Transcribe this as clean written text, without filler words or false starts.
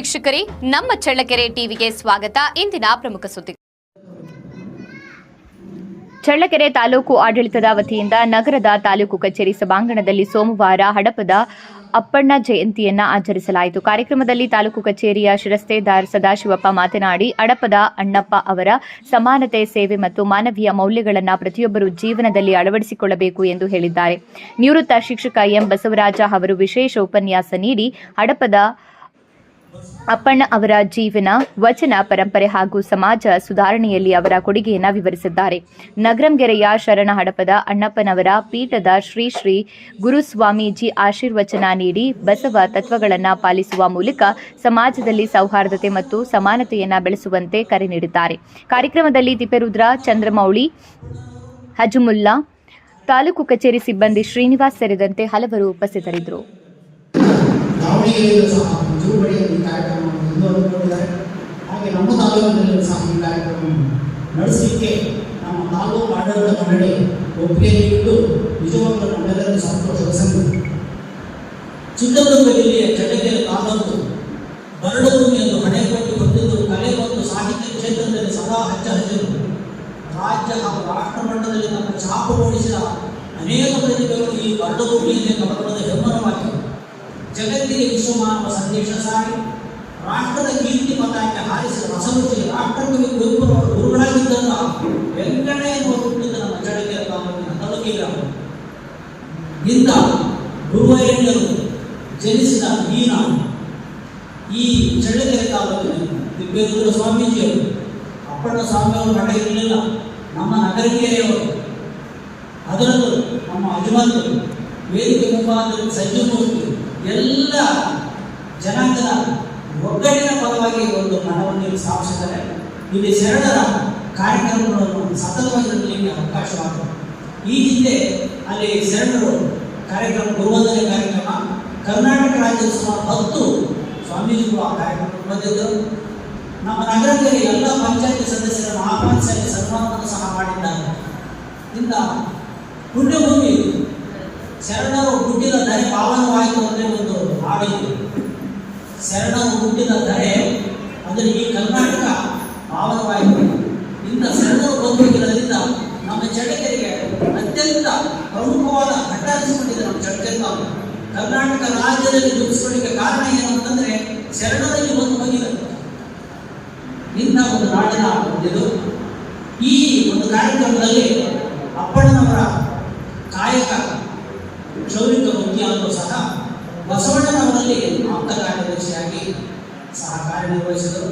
ವೀಕ್ಷಕರೇ, ನಮ್ಮ ಚಳ್ಳಕೆರೆ ಟಿವಿಗೆ ಸ್ವಾಗತ. ಇಂದಿನ ಪ್ರಮುಖ ಸುದ್ದಿ. ಚಳ್ಳಕೆರೆ ತಾಲೂಕು ಆಡಳಿತದ ವತಿಯಿಂದ ನಗರದ ತಾಲೂಕು ಕಚೇರಿ ಸಭಾಂಗಣದಲ್ಲಿ ಸೋಮವಾರ ಹಡಪದ ಅಪ್ಪಣ್ಣ ಜಯಂತಿಯನ್ನು ಆಚರಿಸಲಾಯಿತು. ಕಾರ್ಯಕ್ರಮದಲ್ಲಿ ತಾಲೂಕು ಕಚೇರಿಯ ಶಿರಸ್ತೇದಾರ್ ಸದಾಶಿವಪ್ಪ ಮಾತನಾಡಿ, ಹಡಪದ ಅಣ್ಣಪ್ಪ ಅವರ ಸಮಾನತೆ, ಸೇವೆ ಮತ್ತು ಮಾನವೀಯ ಮೌಲ್ಯಗಳನ್ನು ಪ್ರತಿಯೊಬ್ಬರು ಜೀವನದಲ್ಲಿ ಅಳವಡಿಸಿಕೊಳ್ಳಬೇಕು ಎಂದು ಹೇಳಿದ್ದಾರೆ. ನಿವೃತ್ತ ಶಿಕ್ಷಕ ಎಂ ಬಸವರಾಜ ಅವರು ವಿಶೇಷ ಉಪನ್ಯಾಸ ನೀಡಿ ಹಡಪದ ಅಪ್ಪಣ್ಣ ಅವರ ಜೀವನ, ವಚನ ಪರಂಪರೆ ಹಾಗೂ ಸಮಾಜ ಸುಧಾರಣೆಯಲ್ಲಿ ಅವರ ಕೊಡುಗೆಯನ್ನು ವಿವರಿಸಿದ್ದಾರೆ. ನಗರಂಗೆರೆಯ ಶರಣ ಹಡಪದ ಅಣ್ಣಪ್ಪನವರ ಪೀಠದ ಶ್ರೀ ಶ್ರೀ ಗುರುಸ್ವಾಮೀಜಿ ಆಶೀರ್ವಚನ ನೀಡಿ ಬಸವ ತತ್ವಗಳನ್ನು ಪಾಲಿಸುವ ಮೂಲಕ ಸಮಾಜದಲ್ಲಿ ಸೌಹಾರ್ದತೆ ಮತ್ತು ಸಮಾನತೆಯನ್ನು ಬೆಳೆಸುವಂತೆ ಕರೆ ನೀಡಿದ್ದಾರೆ. ಕಾರ್ಯಕ್ರಮದಲ್ಲಿ ತಿಪ್ಪೇರುದ್ರ, ಚಂದ್ರಮೌಳಿ, ಹಜುಮುಲ್ಲಾ, ತಾಲೂಕು ಕಚೇರಿ ಸಿಬ್ಬಂದಿ ಶ್ರೀನಿವಾಸ್ ಸೇರಿದಂತೆ ಹಲವರು ಉಪಸ್ಥಿತರಿದ್ದರು. ಹಾಗೆ ನಮ್ಮ ತಾಲೂಕಿನಲ್ಲಿ ಸಹ ಈ ಕಾರ್ಯಕ್ರಮವನ್ನು ನಡೆಸಲಿಕ್ಕೆ ನಮ್ಮ ತಾಲೂಕು ಆಡಳಿತ ಮಂಡಳಿ ಒಪ್ಪಿಗೆ ನೀಡಿದ್ದು ನಿಜವಾಗಲೂ ನಮ್ಮೆಲ್ಲರಿಗೂ ಸಂತೋಷದ ಸಂಗತಿ. ಚಿತ್ರದುರ್ಗ ಜಿಲ್ಲೆಯ ಚಳ್ಳಕೆರೆ ತಾಲೂಕು ಬರಡುಭೂಮಿಯನ್ನು ಹಣೆಪಟ್ಟಿ ಹೊಂದಿದ್ದು ಕಲೆ ಮತ್ತು ಸಾಹಿತ್ಯ ಕ್ಷೇತ್ರದಲ್ಲಿ ಸದಾ ಹಚ್ಚಹಸಿರು. ರಾಜ್ಯ ಹಾಗೂ ರಾಷ್ಟ್ರ ಮಟ್ಟದಲ್ಲಿ ನಮ್ಮ ಛಾಪು ಮೂಡಿಸಿದ ಅನೇಕ ಪ್ರತಿಭೆಗಳು ಈ ಬರಡುಭೂಮಿಯಲ್ಲಿ ಕಮಲದ ಹೆಮ್ಮರವಾಗಿದೆ. ಜಗತ್ತಿಗೆ ವಿಶ್ವಮಾನವ ಸಂದೇಶ ಸಾರಿ ರಾಷ್ಟ್ರದ ಕೀರ್ತಿ ಪತಾಕೆ ಹಾರಿಸಿದ ಹೊಸರುಚಿ ರಾಷ್ಟ್ರಕವಿ ಕುವೆಂಪುರವರು ಗುರುಗಳಾಗಿದ್ದಂತಹ ವೆಂಕಟಯ್ಯನವರು ಹುಟ್ಟಿದ ನಮ್ಮ ಚಳ್ಳಕೆರೆ ತಾಲೂಕಿನ ತಲುಕಿ ಗ್ರಾಮ. ಇಂಥ ಗುರುವರೇಣ್ಯರು ಜನಿಸಿದ ಈ ನಾಡು, ಈ ಚಳ್ಳಕೆರೆ ತಾಲೂಕಿನ ತಿಪ್ಪೇರುದ್ರ ಸ್ವಾಮೀಜಿಯವರು, ಅಪ್ಪಣ್ಣ ಸ್ವಾಮಿಯವರು ಮಠ ಇರಲಿಲ್ಲ, ನಮ್ಮ ನಗರಕೆರೆಯವರು, ಅದರಲ್ಲೂ ನಮ್ಮ ಅಜಮಂತರು, ವೇದಿಕೆ ಮುಂಭಾಗದಲ್ಲಿ ಸಜ್ಜಮೂರ್ತಿ, ಎಲ್ಲ ಜನಾಂಗದ ಒಗ್ಗಟ್ಟಿನ ಪರವಾಗಿ ಒಂದು ಮನವನ್ನು ಸ್ಥಾಪಿಸಿದರೆ ಇಲ್ಲಿ ಶರಣರ ಕಾರ್ಯಕ್ರಮಗಳನ್ನು ಸತತವಾಗಿ ನಡೆಯಲಿಕ್ಕೆ ಅವಕಾಶವಾಗಿದೆ. ಈ ಹಿಂದೆ ಅಲ್ಲಿ ಶರಣರು ಕಾರ್ಯಕ್ರಮ, ಗುರುವಂದನೆ ಕಾರ್ಯಕ್ರಮ, ಕರ್ನಾಟಕ ರಾಜ್ಯದ ಸುಮಾರು 10 ಸ್ವಾಮೀಜಿಗಳು ಆ ಕಾರ್ಯಕ್ರಮಕ್ಕೆ ಬಂದಿದ್ದರು. ನಮ್ಮ ನಗರದಲ್ಲಿ ಎಲ್ಲ ಪಂಚಾಯತಿ ಸದಸ್ಯರನ್ನು ಆಹ್ವಾನಿಸಿ ಸನ್ಮಾನವನ್ನು ಸಹ ಮಾಡಿದ್ದಾರೆ. ಇಂಥ ಪುಣ್ಯಭೂಮಿ ಶರಣರು ಹುಟ್ಟಿದ ಧರೆ ಪಾವನವಾಯಿತು ಅಂದರೆ ಒಂದು ಹಾಡಿದೆ. ಶರಣರು ಹುಟ್ಟಿದ ಧರೆ ಅಂದರೆ ಈ ಕರ್ನಾಟಕ ಪಾವನವಾಯಿತು. ಇಂಥ ಶರಣರು ಬಂದಿರೋದ್ರಿಂದ ನಮ್ಮ ಚಳ್ಳಕೆರೆಗೆ ಅತ್ಯಂತ ಪ್ರಮುಖವಾದ ಘಟ್ಟ ಅನಿಸಿಕೊಂಡಿದೆ. ನಮ್ಮ ಚಳ್ಳಕೆರೆ ತಾಲೂಕು ಕರ್ನಾಟಕ ರಾಜ್ಯದಲ್ಲಿ ದುಡಿಸ್ಕೊಳ್ಳಿಕ್ಕೆ ಕಾರಣ ಏನು ಅಂತಂದರೆ ಶರಣರಲ್ಲಿ ಒಂದು ಬಂದಿದೆ. ಇಂಥ ಒಂದು ನಾಡಿನ ಇದು. ಈ ಒಂದು ಕಾರ್ಯಕ್ರಮದಲ್ಲಿ ಅಪ್ಪಣ್ಣನವರ ಕಾಯಕ ಕ್ಷೌರಿಕ ಮುಖ್ಯರು ಸಹ ಬಸವಣ್ಣನವರಲ್ಲಿ ಆಪ್ತ ಕಾರ್ಯದರ್ಶಿಯಾಗಿ ಸಹ ಕಾರ್ಯನಿರ್ವಹಿಸಿದರು.